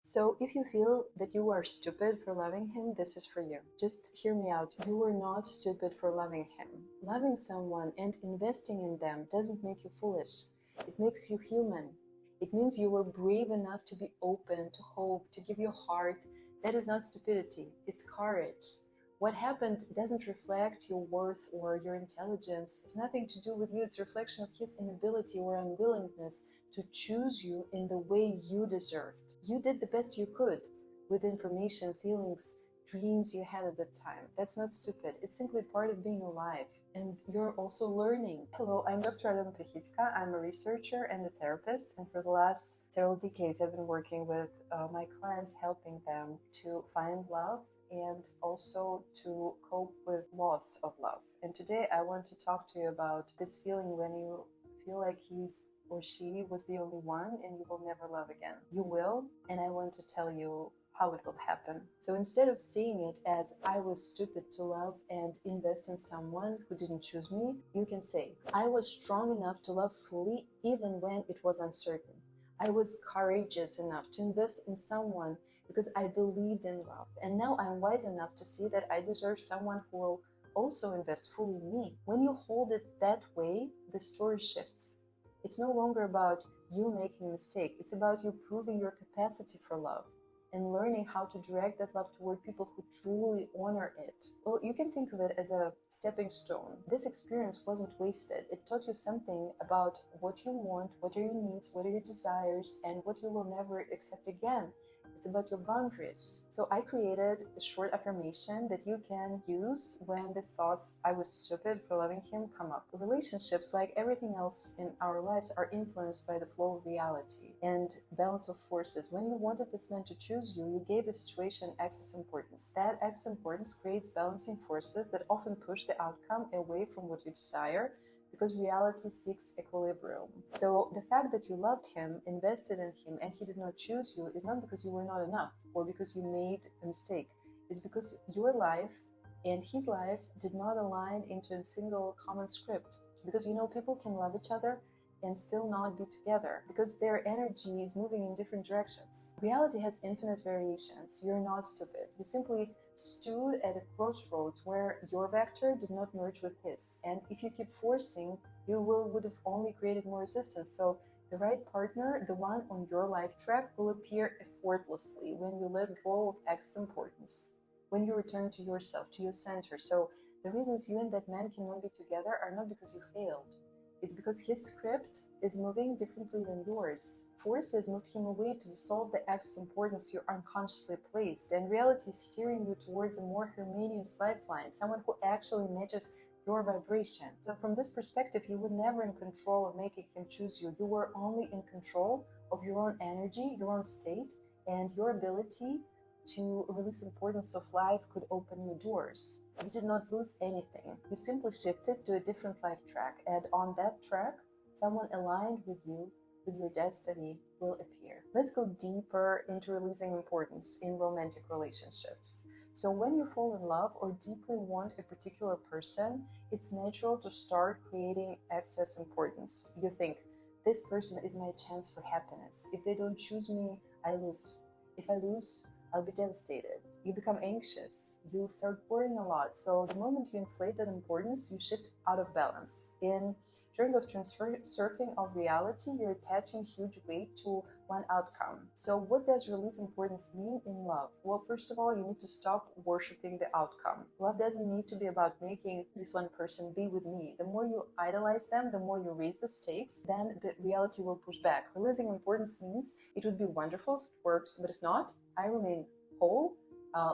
So if you feel that you are stupid for loving him, this is for you. Just hear me out. You are not stupid for loving him. Loving someone and investing in them doesn't make you foolish. It makes you human. It means you were brave enough to be open, to hope, to give your heart. That is not stupidity, it's courage. What happened doesn't reflect your worth or your intelligence. It's nothing to do with you. It's a reflection of his inability or unwillingness to choose you in the way you deserved. You did the best you could with information, feelings, dreams you had at the time. That's not stupid. It's simply part of being alive. And you're also learning. Hello, I'm Dr. Alena. I'm a researcher and a therapist, and for the last several decades, I've been working with my clients, helping them to find love and also to cope with loss of love. And today I want to talk to you about this feeling when you feel like he's or she was the only one and you will never love again. You will, and I want to tell you how it will happen. So instead of seeing it as I was stupid to love and invest in someone who didn't choose me, you can say, I was strong enough to love fully even when it was uncertain. I was courageous enough to invest in someone because I believed in love. And now I'm wise enough to see that I deserve someone who will also invest fully in me. When you hold it that way, the story shifts. It's no longer about you making a mistake. It's about you proving your capacity for love and learning how to direct that love toward people who truly honor it. Well, you can think of it as a stepping stone. This experience wasn't wasted. It taught you something about what you want, what are your needs, what are your desires, and what you will never accept again. It's about your boundaries. So I created a short affirmation that you can use when these thoughts, I was stupid for loving him, come up. Relationships, like everything else in our lives, are influenced by the flow of reality and balance of forces. When you wanted this man to choose you, you gave the situation excess importance. That excess importance creates balancing forces that often push the outcome away from what you desire, because reality seeks equilibrium. So the fact that you loved him, invested in him, and he did not choose you is not because you were not enough or because you made a mistake. It's because your life and his life did not align into a single common script. Because people can love each other and still not be together because their energy is moving in different directions. Reality has infinite variations. You're not stupid. You simply stood at a crossroads where your vector did not merge with his. And if you keep forcing, you would have only created more resistance. So the right partner, the one on your life track, will appear effortlessly when you let go of excess importance, when you return to yourself, to your center. So the reasons you and that man cannot be together are not because you failed. It's because his script is moving differently than yours. Forces moved him away to dissolve the excess importance you unconsciously placed, and reality is steering you towards a more harmonious lifeline, someone who actually matches your vibration. So from this perspective, you were never in control of making him choose you. You were only in control of your own energy, your own state, and your ability to release importance of life could open new doors. You did not lose anything. You simply shifted to a different life track, and on that track, someone aligned with you, with your destiny, will appear. Let's go deeper into releasing importance in romantic relationships. So when you fall in love or deeply want a particular person, it's natural to start creating excess importance. You think, this person is my chance for happiness. If they don't choose me, I lose. If I lose, I'll be devastated. You become anxious. You start worrying a lot. So the moment you inflate that importance, you shift out of balance. In terms of surfing of reality, you're attaching huge weight to one outcome. So what does release importance mean in love? Well, first of all, you need to stop worshiping the outcome. Love doesn't need to be about making this one person be with me. The more you idolize them, the more you raise the stakes, then the reality will push back. Releasing importance means it would be wonderful if it works, but if not, I remain whole.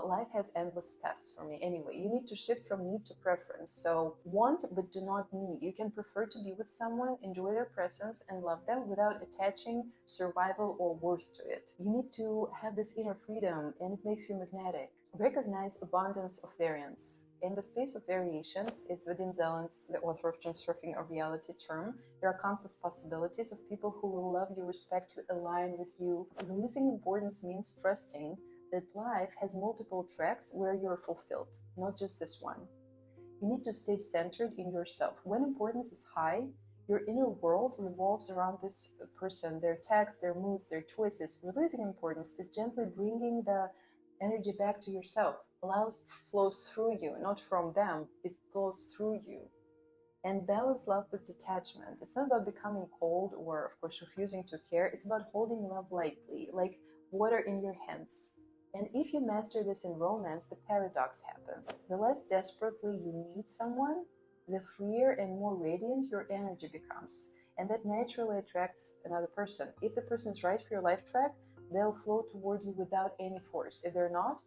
Life has endless paths for me. Anyway, you need to shift from need to preference. So want but do not need. You can prefer to be with someone, enjoy their presence, and love them without attaching survival or worth to it. You need to have this inner freedom, and it makes you magnetic. Recognize abundance of variance. In the space of variations, it's Vadim Zeland's, the author of Transurfing, a reality term. There are countless possibilities of people who will love you, respect you, align with you. Releasing importance means trusting that life has multiple tracks where you're fulfilled, not just this one. You need to stay centered in yourself. When importance is high, Your inner world revolves around this person, their texts, their moods, their choices. Releasing importance is gently bringing the energy back to yourself. Love flows through you, not from them. It flows through you. And balance love with detachment. It's not about becoming cold or, of course, refusing to care. It's about holding love lightly, like water in your hands. And if you master this in romance, the paradox happens. The less desperately you need someone, the freer and more radiant your energy becomes. And that naturally attracts another person. If the person is right for your life track, they'll flow toward you without any force. If they're not,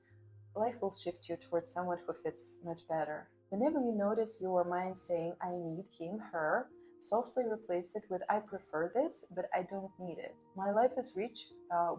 life will shift you towards someone who fits much better. Whenever you notice your mind saying, I need him, her, softly replace it with, I prefer this, but I don't need it. My life is rich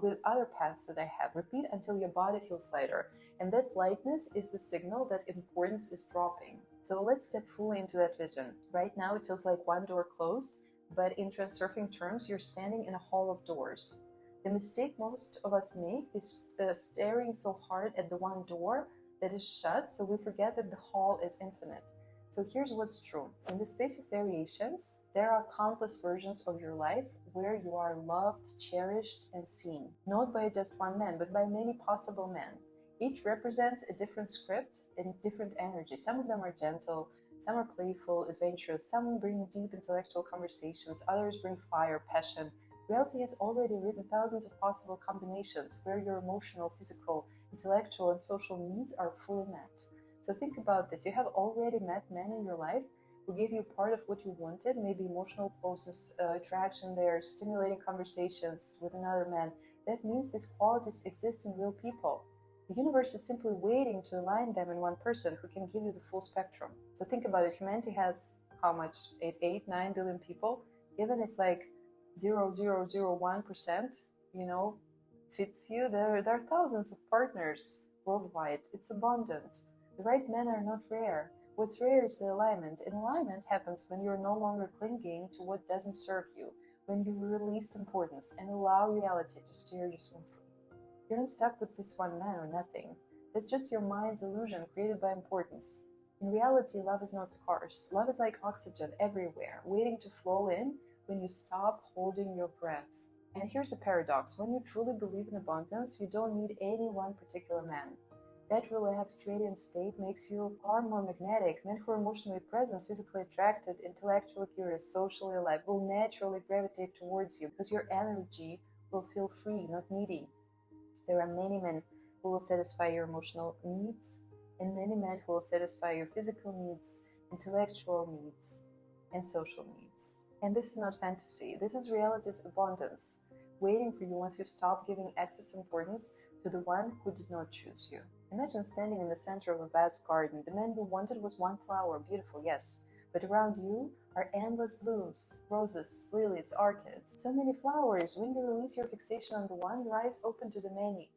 with other paths that I have. Repeat until your body feels lighter. And that lightness is the signal that importance is dropping. So let's step fully into that vision. Right now, it feels like one door closed, but in transurfing terms, you're standing in a hall of doors. The mistake most of us make is staring so hard at the one door that is shut, so we forget that the hall is infinite. So here's what's true. In the space of variations, there are countless versions of your life where you are loved, cherished, and seen. Not by just one man, but by many possible men. Each represents a different script and different energy. Some of them are gentle, some are playful, adventurous, some bring deep intellectual conversations, others bring fire, passion. Reality has already written thousands of possible combinations where your emotional, physical, intellectual, and social needs are fully met. So think about this. You have already met men in your life who gave you part of what you wanted, maybe emotional closeness, attraction there, stimulating conversations with another man. That means these qualities exist in real people. The universe is simply waiting to align them in one person who can give you the full spectrum. So think about it. Humanity has how much? 9 billion people? Even if like 0.0001%, fits you, there are thousands of partners worldwide. It's abundant. The right men are not rare. What's rare is the alignment. And alignment happens when you're no longer clinging to what doesn't serve you, when you've released importance and allow reality to steer you smoothly. You're not stuck with this one man or nothing. That's just your mind's illusion created by importance. In reality, love is not scarce. Love is like oxygen everywhere, waiting to flow in when you stop holding your breath. And here's the paradox. When you truly believe in abundance, you don't need any one particular man. That relaxed, radiant state makes you far more magnetic. Men who are emotionally present, physically attracted, intellectually curious, socially alive will naturally gravitate towards you because your energy will feel free, not needy. There are many men who will satisfy your emotional needs and many men who will satisfy your physical needs, intellectual needs, and social needs. And this is not fantasy. This is reality's abundance, waiting for you once you stop giving excess importance to the one who did not choose you. Imagine standing in the center of a vast garden. The man you wanted was one flower, beautiful, yes, but around you are endless blooms, roses, lilies, orchids. So many flowers. When you release your fixation on the one, your eyes open to the many.